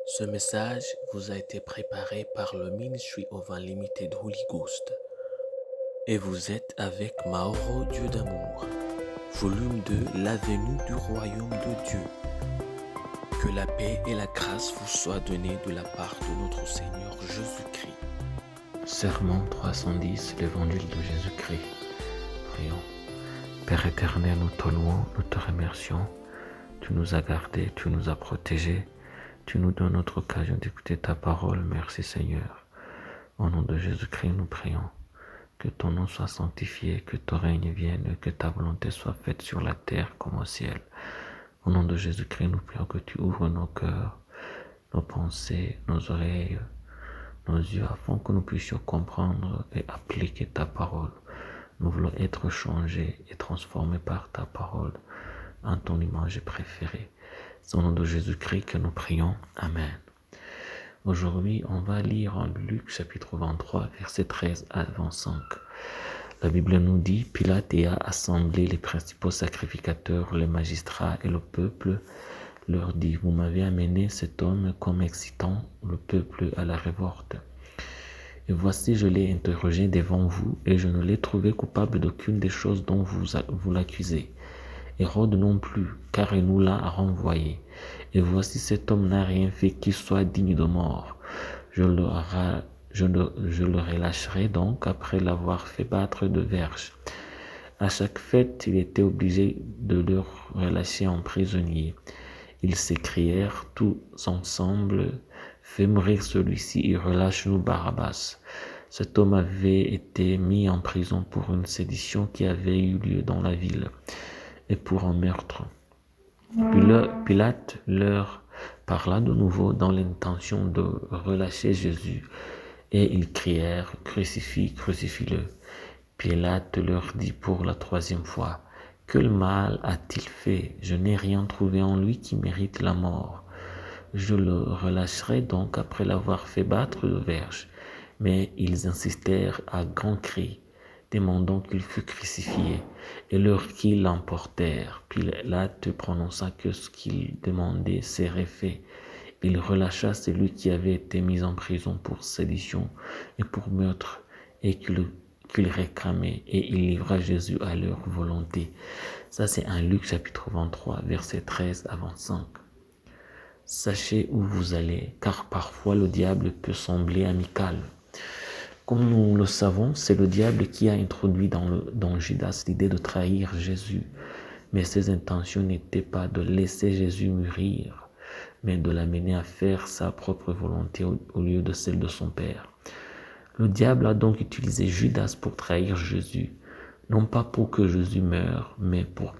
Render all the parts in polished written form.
Ce message vous a été préparé par le Ministry of Unlimited Holy Ghost et vous êtes avec Mauro Dieu d'amour, volume 2, la venue du royaume de Dieu. Que la paix et la grâce vous soient données de la part de notre Seigneur Jésus-Christ. Sermon 310, l'Évangile de Jésus-Christ. Prions. Père éternel, nous te louons, nous te remercions. Tu nous as gardés, tu nous as protégés. Tu nous donnes notre occasion d'écouter ta parole. Merci Seigneur. Au nom de Jésus-Christ, nous prions. Que ton nom soit sanctifié, que ton règne vienne, que ta volonté soit faite sur la terre comme au ciel. Au nom de Jésus-Christ, nous prions que tu ouvres nos cœurs, nos pensées, nos oreilles, nos yeux, afin que nous puissions comprendre et appliquer ta parole. Nous voulons être changés et transformés par ta parole en ton image préférée. C'est au nom de Jésus-Christ que nous prions. Amen. Aujourd'hui, on va lire en Luc chapitre 23, versets 13 à 25. La Bible nous dit, Pilate a assemblé les principaux sacrificateurs, les magistrats et le peuple, leur dit, vous m'avez amené cet homme comme excitant le peuple à la révolte. Et voici, je l'ai interrogé devant vous, et je ne l'ai trouvé coupable d'aucune des choses dont vous l'accusez. Hérode non plus, car il nous l'a renvoyé. Et voici, cet homme n'a rien fait qui soit digne de mort. Je le relâcherai donc après l'avoir fait battre de verges. À chaque fête, il était obligé de le relâcher en prisonnier. Ils s'écrièrent tous ensemble, fais mourir celui-ci et relâche-nous Barabbas. Cet homme avait été mis en prison pour une sédition qui avait eu lieu dans la ville et pour un meurtre. Pilate leur parla de nouveau dans l'intention de relâcher Jésus, et ils crièrent, crucifie, crucifie-le. Pilate leur dit pour la troisième fois, quel mal a-t-il fait? Je n'ai rien trouvé en lui qui mérite la mort. Je le relâcherai donc après l'avoir fait battre de verges. Mais ils insistèrent à grands cris, demandant qu'il fût crucifié, et leurs cris l'emportèrent. Pilate prononça que ce qu'il demandait serait fait. Il relâcha celui qui avait été mis en prison pour sédition et pour meurtre, et qu'il réclamait, et il livra Jésus à leur volonté. Ça, c'est un Luc chapitre 23, versets 13 à 25. Sachez où vous allez, car parfois le diable peut sembler amical. Comme nous le savons, c'est le diable qui a introduit dans Judas l'idée de trahir Jésus. Mais ses intentions n'étaient pas de laisser Jésus mourir, mais de l'amener à faire sa propre volonté au lieu de celle de son Père. Le diable a donc utilisé Judas pour trahir Jésus, non pas pour que Jésus meure, mais pour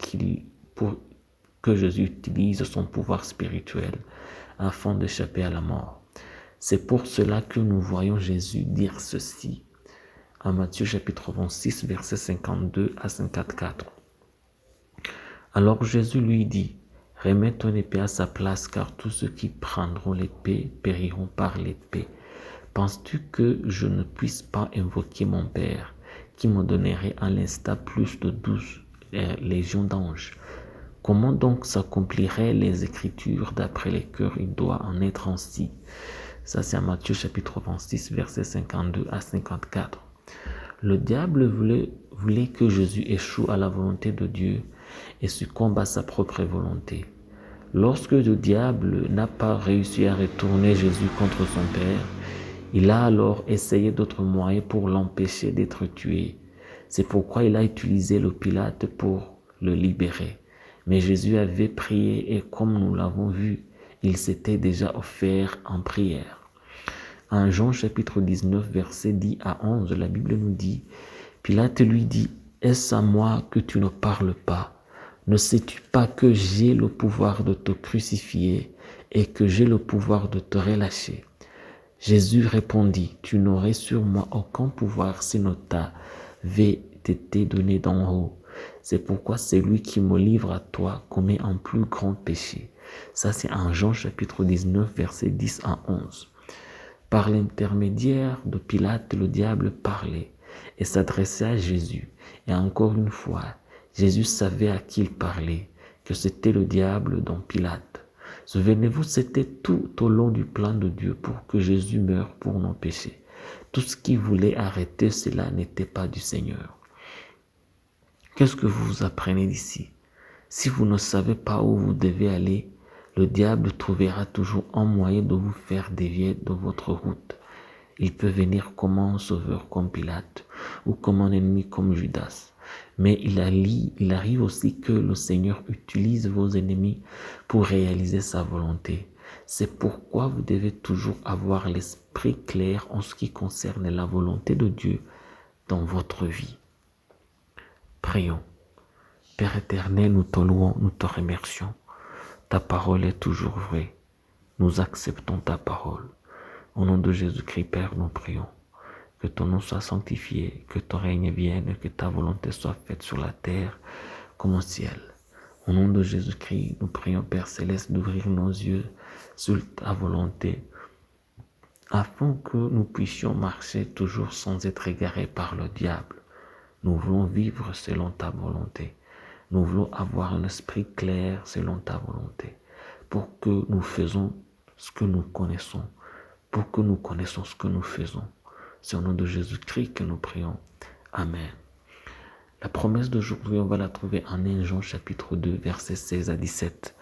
que Jésus utilise son pouvoir spirituel afin d'échapper à la mort. C'est pour cela que nous voyons Jésus dire ceci en Matthieu chapitre 26, versets 52 à 54. Alors Jésus lui dit, remets ton épée à sa place, car tous ceux qui prendront l'épée périront par l'épée. Penses-tu que je ne puisse pas invoquer mon Père, qui me donnerait à l'instant plus de 12 légions d'anges? Comment donc s'accompliraient les Écritures d'après lesquelles il doit en être ainsi? Ça, c'est Matthieu chapitre 26, versets 52 à 54. Le diable voulait que Jésus échoue à la volonté de Dieu et succombe à sa propre volonté. Lorsque le diable n'a pas réussi à retourner Jésus contre son Père, il a alors essayé d'autres moyens pour l'empêcher d'être tué. C'est pourquoi il a utilisé le Pilate pour le libérer. Mais Jésus avait prié et comme nous l'avons vu, il s'était déjà offert en prière. En Jean chapitre 19, versets 10 à 11, la Bible nous dit, Pilate lui dit, est-ce à moi que tu ne parles pas? Ne sais-tu pas que j'ai le pouvoir de te crucifier et que j'ai le pouvoir de te relâcher? Jésus répondit, tu n'aurais sur moi aucun pouvoir s'il ne t'avait été donné d'en haut. C'est pourquoi celui qui me livre à toi commet un plus grand péché. Ça, c'est en Jean chapitre 19, versets 10 à 11. Par l'intermédiaire de Pilate, le diable parlait et s'adressait à Jésus. Et encore une fois, Jésus savait à qui il parlait, que c'était le diable dont Pilate. Souvenez-vous, c'était tout au long du plan de Dieu pour que Jésus meure pour nos péchés. Tout ce qui voulait arrêter cela n'était pas du Seigneur. Qu'est-ce que vous apprenez d'ici? Si vous ne savez pas où vous devez aller, le diable trouvera toujours un moyen de vous faire dévier de votre route. Il peut venir comme un sauveur comme Pilate ou comme un ennemi comme Judas. Mais il arrive aussi que le Seigneur utilise vos ennemis pour réaliser sa volonté. C'est pourquoi vous devez toujours avoir l'esprit clair en ce qui concerne la volonté de Dieu dans votre vie. Prions. Père éternel, nous te louons, nous te remercions. Ta parole est toujours vraie. Nous acceptons ta parole. Au nom de Jésus-Christ, Père, nous prions. Que ton nom soit sanctifié, que ton règne vienne, que ta volonté soit faite sur la terre comme au ciel. Au nom de Jésus-Christ, nous prions, Père Céleste, d'ouvrir nos yeux sur ta volonté, afin que nous puissions marcher toujours sans être égarés par le diable. Nous voulons vivre selon ta volonté. Nous voulons avoir un esprit clair selon ta volonté, pour que nous faisons ce que nous connaissons, pour que nous connaissons ce que nous faisons. C'est au nom de Jésus-Christ que nous prions. Amen. La promesse d'aujourd'hui, on va la trouver en 1 Jean chapitre 2, versets 16 à 17.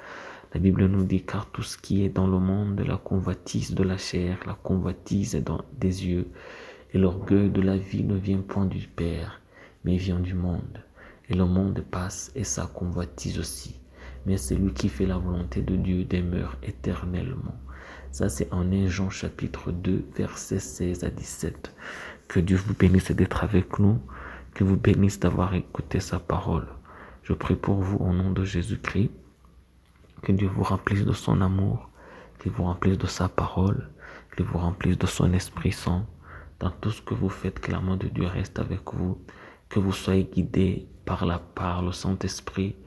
La Bible nous dit, car tout ce qui est dans le monde, la convoitise de la chair, la convoitise des yeux, et l'orgueil de la vie ne vient point du Père, mais vient du monde. Et le monde passe et sa convoitise aussi. Mais celui qui fait la volonté de Dieu demeure éternellement. Ça, c'est en 1 Jean chapitre 2, versets 16 à 17. Que Dieu vous bénisse d'être avec nous, que vous bénisse d'avoir écouté sa parole. Je prie pour vous au nom de Jésus-Christ, que Dieu vous remplisse de son amour, qu'il vous remplisse de sa parole, qu'il vous remplisse de son Esprit Saint. Dans tout ce que vous faites, que l'amour de Dieu reste avec vous, que vous soyez guidés par le Saint-Esprit.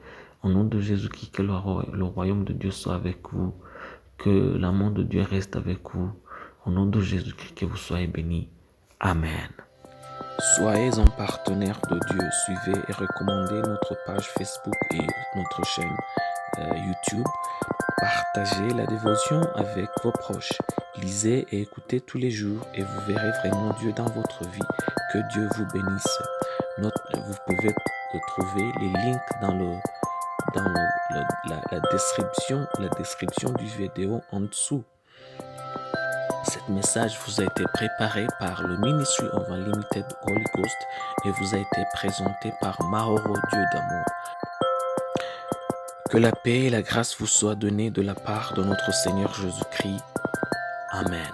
Au nom de Jésus-Christ, que le royaume de Dieu soit avec vous, que l'amour de Dieu reste avec vous. Au nom de Jésus-Christ, que vous soyez bénis. Amen. Soyez un partenaire de Dieu. Suivez et recommandez notre page Facebook et notre chaîne YouTube. Partagez la dévotion avec vos proches. Lisez et écoutez tous les jours et vous verrez vraiment Dieu dans votre vie. Que Dieu vous bénisse. Vous pouvez trouver les links dans la description du vidéo en dessous. Cet message vous a été préparé par le Ministry of Unlimited Holy Ghost et vous a été présenté par Maoro Dieu d'amour. Que la paix et la grâce vous soient données de la part de notre Seigneur Jésus-Christ. Amen.